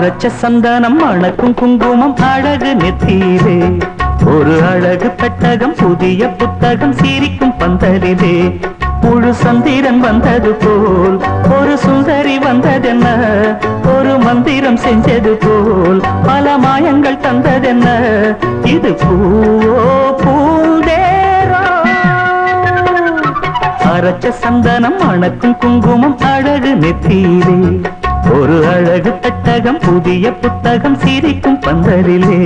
அரைச்ச சந்தனம் மணக்கும் குங்குமம் அழகு நெத்தியிலே ஒரு அழகு பெட்டகம் புதிய புத்தகம் சிரிக்கும் பந்தலிலே முழு சந்திரன் வந்தது போல் ஒரு சுந்தரி வந்ததென்ன ஒரு மந்திரம் செஞ்சது போல் பல மாயங்கள் தந்ததென்ன இது பூவோ பூந்தேரோ அரைச்ச சந்தனம் மணக்கும் குங்குமம் அழகு நெத்தியிலே ஒரு அழகு பெட்டகம் புதிய புத்தகம் சிரிக்கும் பந்தலிலே